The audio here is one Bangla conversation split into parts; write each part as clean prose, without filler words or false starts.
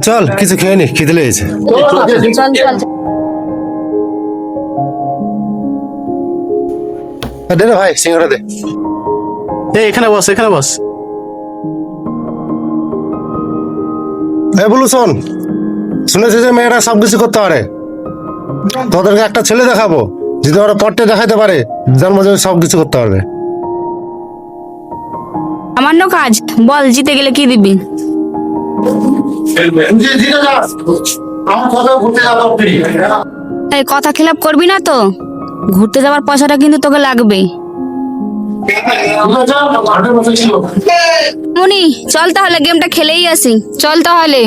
চল কিছু খেয়ে নি, খিদে লেগেছে। চল চল দে রে ভাই, সিঙ্গারা দে। এখানে বস, এখানে বস। বলু শোন, শুনেছি যে মেয়েরা সবকিছু করতে পারে, তোদেরকে একটা ছেলে দেখাবো, যদি ওরা পট্টে দেখাতে পারে জন্ম জন্ম সবকিছু করতে পারবে। সামান্য কাজ বল, জিতে গেলে কি দিবি? এই কথা খেলাপ করবি না তো, ঘুরতে যাওয়ার পয়সাটা কিন্তু তোকে লাগবে। মনি চল তাহলে, গেমটা খেলেই আসি, চল তাহলে।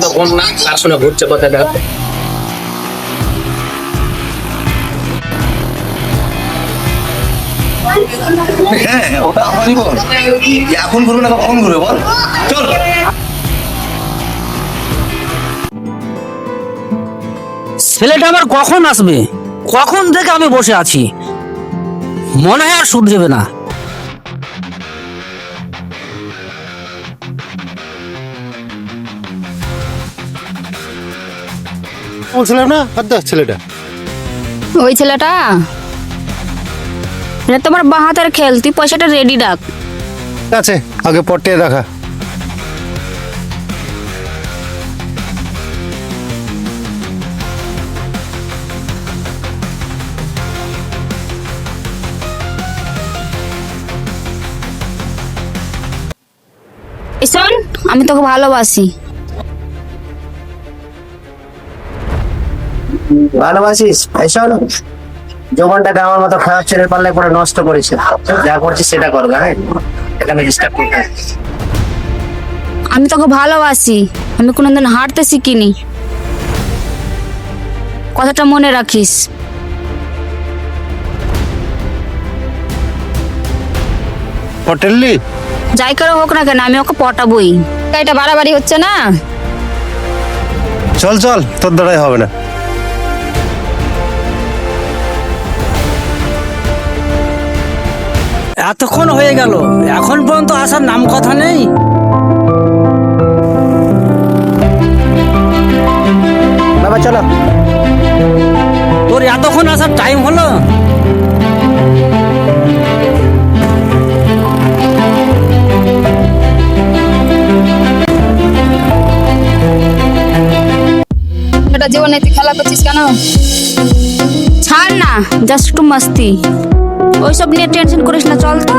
তো কোন না কার সঙ্গে ঘুরছে কথাটা। হ্যাঁ ওটা আমারই বল, এখন ঘুরবে না কখন ঘুরবে বল, চল। ছেলেটা আমার কখন আসবে? কখন থেকে আমি বসে আছি, মনে হয় আর সুদ দেবে না। বলছিলাম না, ছেলেটা ওই ছেলেটা, এটা তোমার বাঁ হাতের খেল, তুই পয়সাটা রেডি রাখ। ঠিক আছে, আগে পট্টে দেখা। এই শোন, আমি তোকে ভালোবাসি। ভালোবাসিস? শোন, যৌবনটাকে আমার মতো খারাপ ছেলের পাল্লায় পরে নষ্ট করেছে। যা করছিস সেটা কর, হ্যাঁ এখানে ডিস্টার্ব করতে। আমি তোকে ভালোবাসি, আমি কোনোদিন হারতে শিখিনি, কথাটা মনে রাখিস। পটেললি যাই করে হোক না কেন, আমি ওকে পটাবই। এটা বাড়াবাড়ি হচ্ছে না? চল চল, তোর দ্বারাই হবে না। এতক্ষণ হয়ে গেল, এখন পর্যন্ত আসার নাম কথা নেই। বাবা চলো। তোর এতক্ষণ আসার টাইম হলো? এটা জীবনে তুই খেলা করছিস কেন? ছাড় না, জাস্ট একটু মাস্তি, ওইসব নিয়ে টেনশন করিস না, চল তো।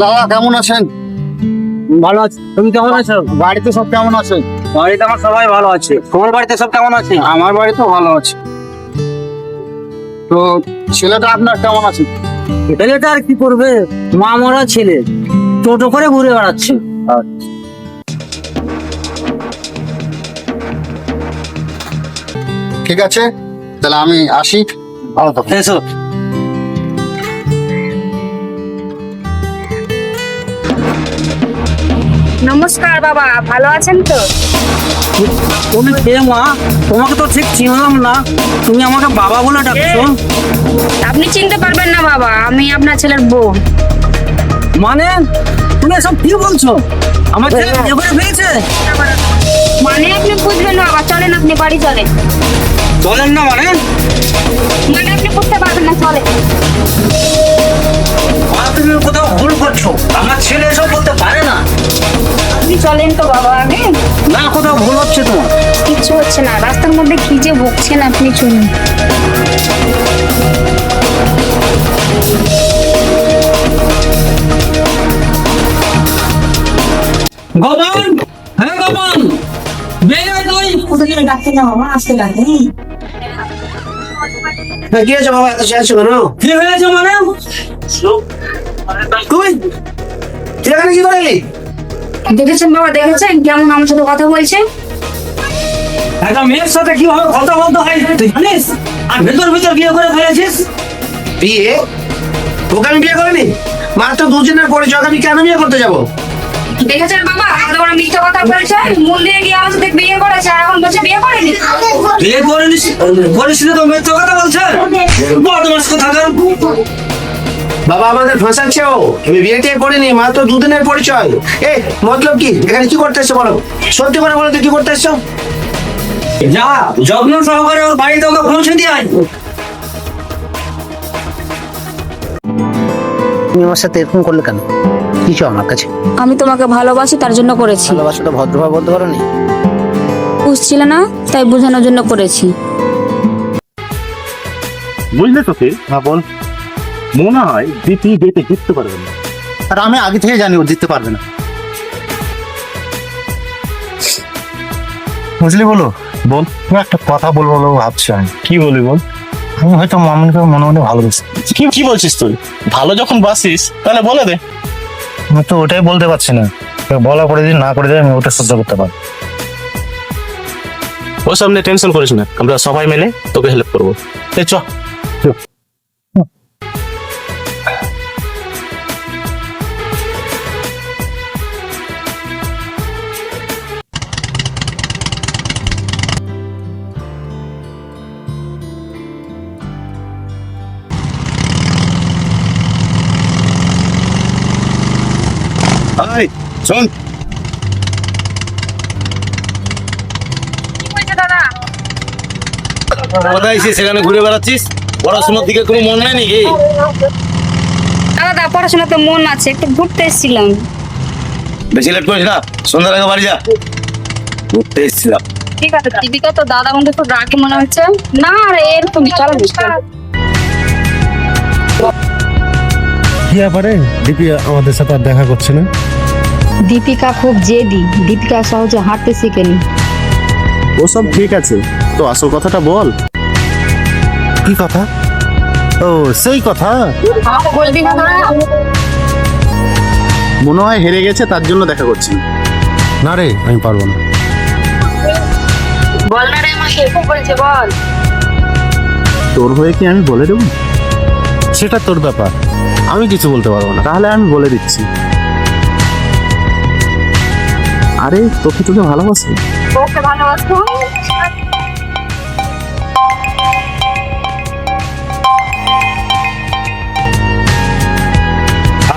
দাদা কেমন আছেন? ভালো আছি, তুমি কেমন আছো? বাড়িতে সব কেমন আছে? বাড়িতে আমার সবাই ভালো আছে। তোমার বাড়িতে সব কেমন আছে? আমার বাড়িতেও ভালো আছে। তো ছেলেটা আপনার কেমন আছে? ছেলেটা আর কি করবে, মা মরা ছেলে, টোটো করে ঘুরে বেড়াচ্ছে। ঠিক আছে, তাহলে আমি আসি। ভালো থাকুন। এসো। নমস্কার বাবা, ভালো আছেন তো? তুমি কে মা? তোমাকে তো ঠিক চিনলাম না, তুমি আমাকে বাবা বলে ডাকছো। আপনি চিনতে পারবেন না বাবা, আমি আপনার ছেলের বউ। মানে তুমি এসব কি বলছো? আমার ছেলে বিয়ে করে ফেলেছে? মানে আপনি বুঝবেন না বাবা, চলেন আপনি বাড়ি চলেন। চলেন না মানে? মানে আপনি বুঝতে পারবেন না, চলেন। মা তুমি কোথাও ভুল করছো, আমার ছেলে এসব করতে পারে না। আপনি চলেন তো বাবা আগে। না, কোথাও ভুল হচ্ছে তোমার। কিচ্ছু হচ্ছে না, রাস্তার মধ্যে কি যে বকছেন আপনি, চলুন। গগন, হ্যাঁ গগন, বেরিয়ে আয় তুই। কোথায় ডাকতে না বাবা, আসতে ডাকে। কি হয়েছে বাবা, এত শেষ কেন? কি হয়েছে মানে? তুই তুই এখানে কি করলি? দেখেছেন বাবা, দেখেছেন কেমন আমার সাথে কথা বলছে? একটা মেয়ের সাথে কিভাবে কথা বলতে হয় তুই জানিস? আর ভেতর ভেতর বিয়ে করে ফেলেছিস। বিয়ে? তোকে আমি বিয়ে করিনি, মাত্র 2 দিনের পরিচয়, আমি কেন বিয়ে করতে যাবো? দেখেছেন বাবা, কত বড় মিথ্যা কথা বলেছে। মন্দিরে গিয়ে আমার সাথে বিয়ে করেছে, আর এখন বলছে বিয়ে করেনি। বিয়ে করিস তো মিথ্যা কথা বলছে, বদমাস কোথাকার। বাবা আমাদের ফাঁসাচ্ছে ও, আমি বিয়ে টিয়ে করিনি, মাত্র দুদিনের পরিচয়। এ মতলব কি, এখানে কি করতে এসছো বলো, সত্যি করে বলো তুই কি করতে এসছো? যা যত্ন সহকারে ওর বাড়িতে ওকে পৌঁছে দিয়ে আয়। তুমি আমার সাথে এরকম করলে কেন, কি চাও আমার কাছে? আমি তোমাকে ভালোবাসি, তার জন্য করেছি। ভালোবাসাটা ভদ্রভাবে বলতে পারো নি? বুঝছিলে না, তাই বোঝানোর জন্য করেছি। বুঝলে তো কে? হ্যাঁ বল। মনে হয় দীপি ডেটে জিততে পারবে না। আর আমি আগে থেকে জানি ও জিততে পারবে না। বুঝলি বলো, বল। আমি একটা কথা বলবো বলে ভাবছি আমি। কি বলবি বল? আমি হয়তো মামুনিকে মনে মনে ভালোবাসি। কি বলছিস তুই? ভালো যখন বাসিস তাহলে বলে দে। আমি তো ওটাই বলতে পারছি না, বলা করে দিন না করে দিই, আমি ওটা সহ্য করতে পারি। ও সামনে টেনশন করিস না, আমরা সবাই মিলে তোকে হেল্প করবো। এই চ। হাই শোন, কোথায় এসে সেখানে ঘুরে বেড়াচ্ছিস? পড়াশোনার দিকে কোনো মন নেই নাকি? দাদা পড়াশোনাতে মন আছে, একটু ঘুরতে এসেছিলাম। বেশি লেট করিস না, সন্ধ্যার আগে বাড়ি যা। ঘুরতে এসেছিলাম। ঠিক আছে দীপিকা, তো দাদা আমাকে খুব রাগি মনে হচ্ছে। না রে, এরকম চলো কি ব্যাপারে দীপি আমাদের সাথে আর দেখা করছে না? দীপিকা খুব জেদি, দীপিকা সহজে হাঁটতে শিখেনি। ওসব ঠিক আছে, তো আসল কথাটা বল। কি কথা? ও সেই কথা। বলবি না? মনে হয় হেরে গেছে, তার জন্য দেখা করছি। না রে, আমি পারবো না। বল না রে, আমাকে খুব বলছে, বল। তোর হয়ে কি আমি বলে দেবো? সেটা তোর ব্যাপার, আমি কিছু বলতে পারবো না। তাহলে আমি বলে দিচ্ছি। আরে তোকে ভালোবাসি। ওকে ভালোবাসো?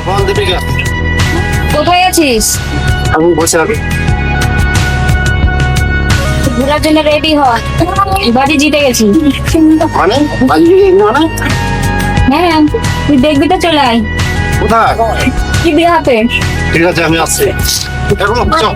বল দীপিকা। কোথায় আছিস? আমি বসে আছি। ঘোরার জন্য রেডি হ, বাড়ি জিতে গেছি। মানে বাড়ি গিয়ে মানে হ্যাঁ, তুই দেখবি তো, চলে আয়। কোথায়? কি বিয়ে হাতে? ঠিক আছে আমি আসছি। এখন চল।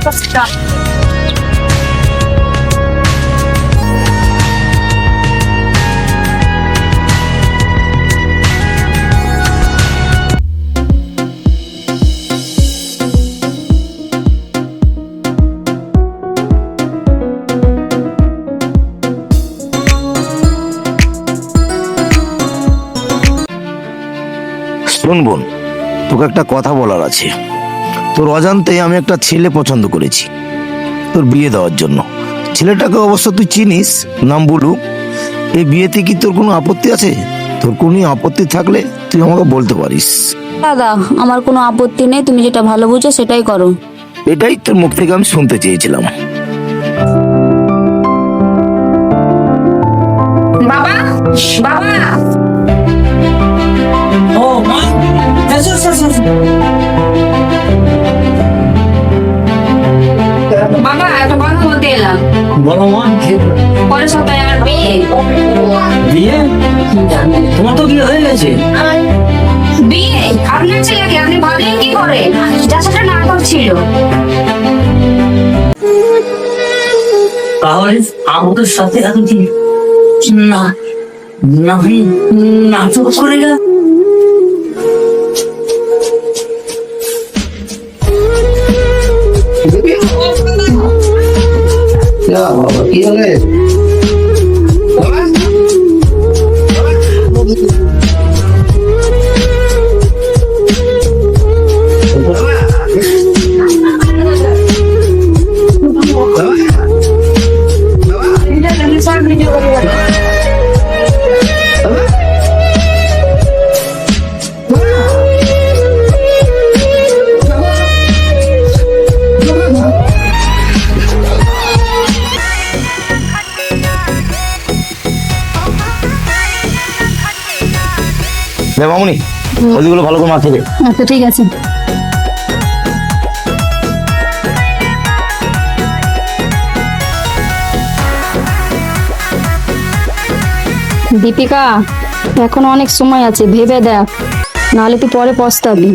শোন বোন, তোকে একটা কথা বলার আছে। তোর অজান্তে আমি একটা ছেলে পছন্দ করেছি তোর বিয়ে দেওয়ার জন্য। ছেলেটাকে অবশ্য তুই চিনিস, নাম বলু। এই বিয়েতে কি তোর কোনো আপত্তি আছে? তোর কোনো আপত্তি থাকলে তুই আমাকে বলতে পারিস। দাদা, আমার কোনো আপত্তি নেই, তুমি যেটা ভালো বুঝো সেটাই করো। এটাই তোর মুখ থেকে আমি শুনতে চেয়েছিলাম। বাবা, বাবা, ও মা, এসো, এসো, এসো। বাবা, একটা কথা বলতে এলাম। বলো মা। পরের সপ্তাহে আমার বিয়ে। বিয়ে? তোমার তো বিয়ে হয়ে গেছে। বিয়ে? আপনার ছেলেকে আপনি ভাবলেন কি করে? যার সাথে নাটক ছিল। তাহলে আমাদের সাথে এতদিন না নাটক করে গেল। কি হলে মামুনি ওইগুলো ভালো করে মাখিয়ে দে। আচ্ছা ঠিক আছে। দীপিকা, এখন অনেক সময় আছে, ভেবে দেখ, নাহলে তুই পরে পস্তাবি।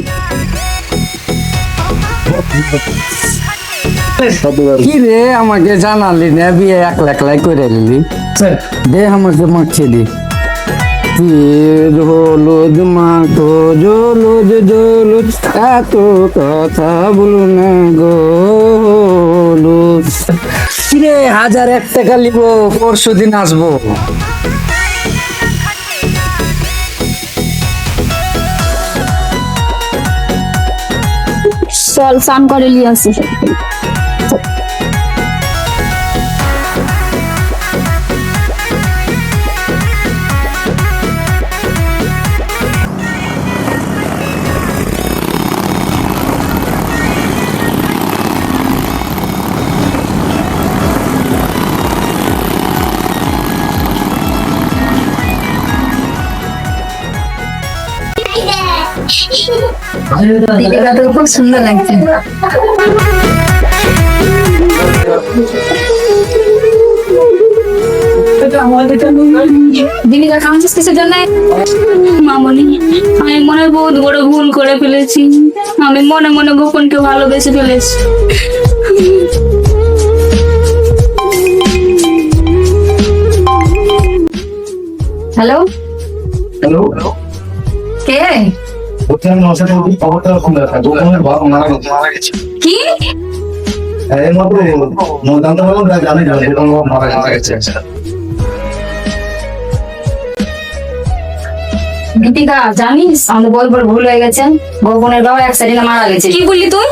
কি রে আমাকে জানালি না, বিয়ে একলা একলাই করে নিলি? দে আমাকে মাখিয়ে দি। হলুদ মাখো জলুদ জলুদ, এত কথা বলো না গো হলুদ। কিরে 1001 টাকা নিব, পরশু দিন আসবো। চল স্নান করে নিয়ে আসি। দীপিকা তো খুব সুন্দর লাগছে। দীপিকা কাঁদছিস কিসের জন্য? মামনি, আমি মনে হয় বহুত বড় ভুল করে ফেলেছি। আমি মনে মনে গোপনকে ভালোবেসে ফেলেছি। হ্যালো, হ্যালো, কে? বলছি আমি ওর সাথে খবরটা ফোন রাখা, দোকানের বাবা মারা গেছে। কি? এই মাত্র জানতে পারলাম, জানি না দোকানের বাবা মারা গেছে। দীপিকা, জানিস আমাদের বই বড় ভুল হয়ে গেছে, গোপনের বাবা অ্যাক্সিডেন্টে মারা গেছে। কি বললি তুই?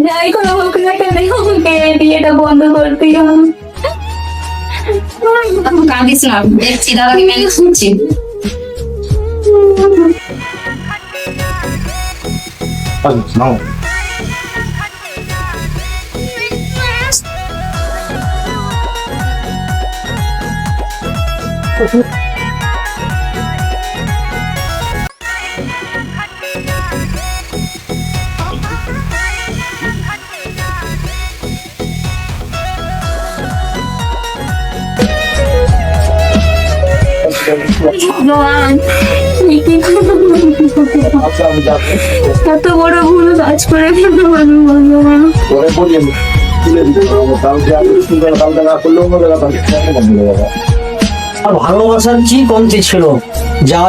যাই করে হোক না কেন, ওকে বিয়েটা বন্ধ করতে হবে। কাঁদিস না, দেখছি দাদাকে ম্যানেজ করছি। নাও ভগবান, এত বড় ভুল কাজ করে ফেলতে পারবো ভগবান। আর ভালোবাসার কি কমতি ছিল, যা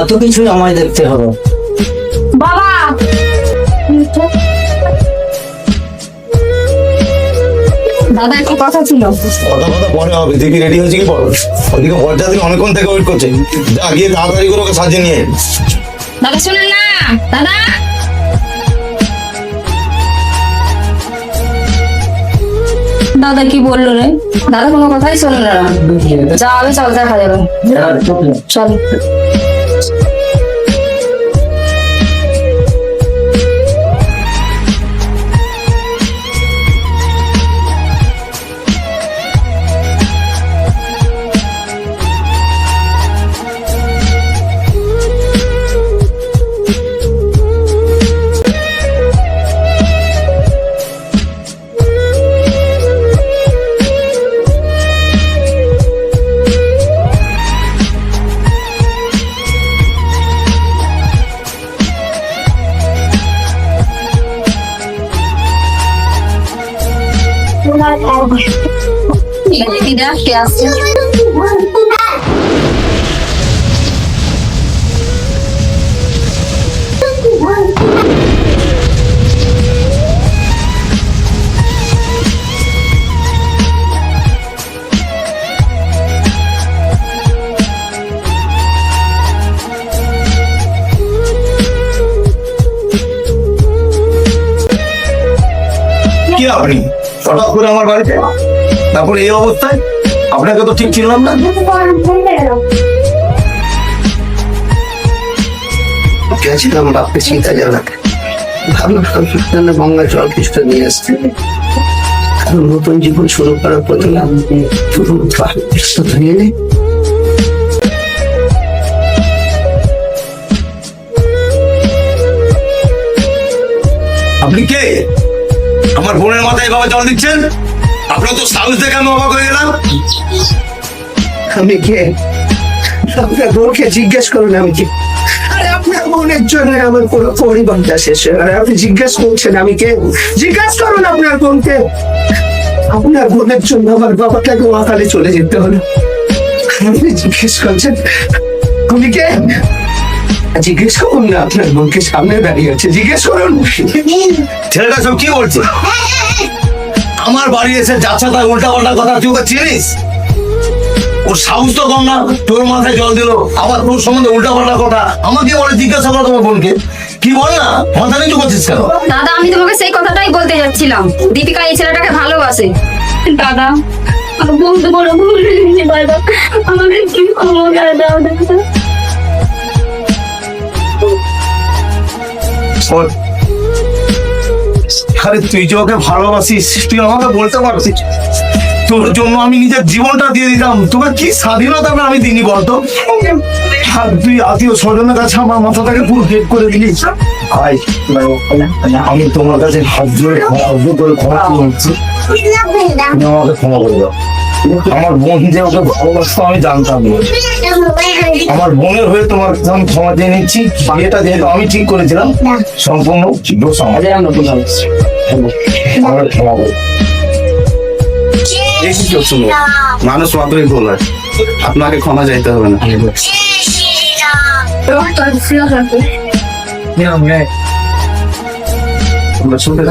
এত কিছু আমায় দেখতে হলো। বাবা, দাদা একটা কথা ছিল। কথা পরে হবে, দেখি রেডি হয়েছে কি বল। ওদিকে বরযাত্রী অনেকক্ষণ থেকে ওয়েট করছে, যা গিয়ে তাড়াতাড়ি করে ওকে সাজিয়ে নিয়ে আয়। দাদা শুনেন না, দাদা। দাদা কি বললো রে? দাদা কোনো কথাই শোনো না। যা হবে চল, দেখা যাবে। চল। দিদা কে আসছে? কি আপনি হঠাৎ করে আমার বাড়িতে, তারপর এই অবস্থায়? আপনাকে তো ঠিক চিনলাম না। গেছিলাম বাপকে চিন্তা জানাতে, ভাবলাম গঙ্গা জল কিছুটা নিয়ে আসতে। নতুন জীবন শুরু করার প্রতি প্রস্তুত হয়ে নে। আপনি কে? আমার বোনের মাথায় বাবা জল দিচ্ছেন? আপনার তো সাহস দেখে আমি অবাক হয়ে গেলাম। আমি কে? আপনার বোনকে জিজ্ঞেস করুন আমি কে। আরে আপনার বোনের জন্য আমার পুরো পরিবারটা শেষ হয়ে গেল। আপনি জিজ্ঞেস করছেন আমি কে? জিজ্ঞেস করুন আপনার বোনকে। আপনার বোনের জন্য আমার বাবাটাকে ওয়াকালে চলে যেতে হলো। আপনি জিজ্ঞেস করছেন আমি কে? জিজ্ঞেস করুন না, আপনার বোনকে সামনে দাঁড়িয়ে আছে, জিজ্ঞেস করুন। ছেলেটা সব কি বলছে? আমার বাড়ি এসে যাচ্ছে তার উল্টা পাল্টা কথা, তুই ওকে চিনিস? ওর সাহস তো কম না, তোর মাথায় জল দিল, আবার তোর সম্বন্ধে উল্টা পাল্টা কথা আমাকে বলে। জিজ্ঞাসা করো তোমার বোনকে, কি বল না, মাথা নিচু করছিস কেন? দাদা আমি তোমাকে সেই কথাটাই বলতে যাচ্ছিলাম, দীপিকা এই ছেলেটাকে ভালোবাসে। দাদা আমার বন্ধু বড় ভুল হয়ে গেছে দাদা, আমাকে কি ক্ষমা করে দাও দাদা। শোন, আরে তুই যে ওকে ভালোবাসিস তুই আমাকে বলতে পারছিস? তোর জন্য আমি নিজের জীবনটা দিয়ে দিতাম, তোকে কি স্বাধীনতা না আমি দিইনি বলতো? আর তুই আত্মীয় স্বজনের কাছে আমার মাথাটাকে পুরো হেড করে দিলি। ভাই, আমি তোমার কাছে হাত জোরে ক্ষমা করছি, তুমি আমাকে ক্ষমা করে দাও। আমার বোন যে ওকে ভালোবাসতো আমি জানতাম না। আমার বোনের হয়ে তোমার আমি ক্ষমা দিয়ে নিচ্ছি। বিয়েটা যেহেতু আমি ঠিক করেছিলাম, সম্পূর্ণ দোষ আমার। আমার ক্ষমা করো। মানুষ মাত্রই ভুল হয়, আপনাকে ক্ষমা চাইতে হবে না। আমরা শুনতে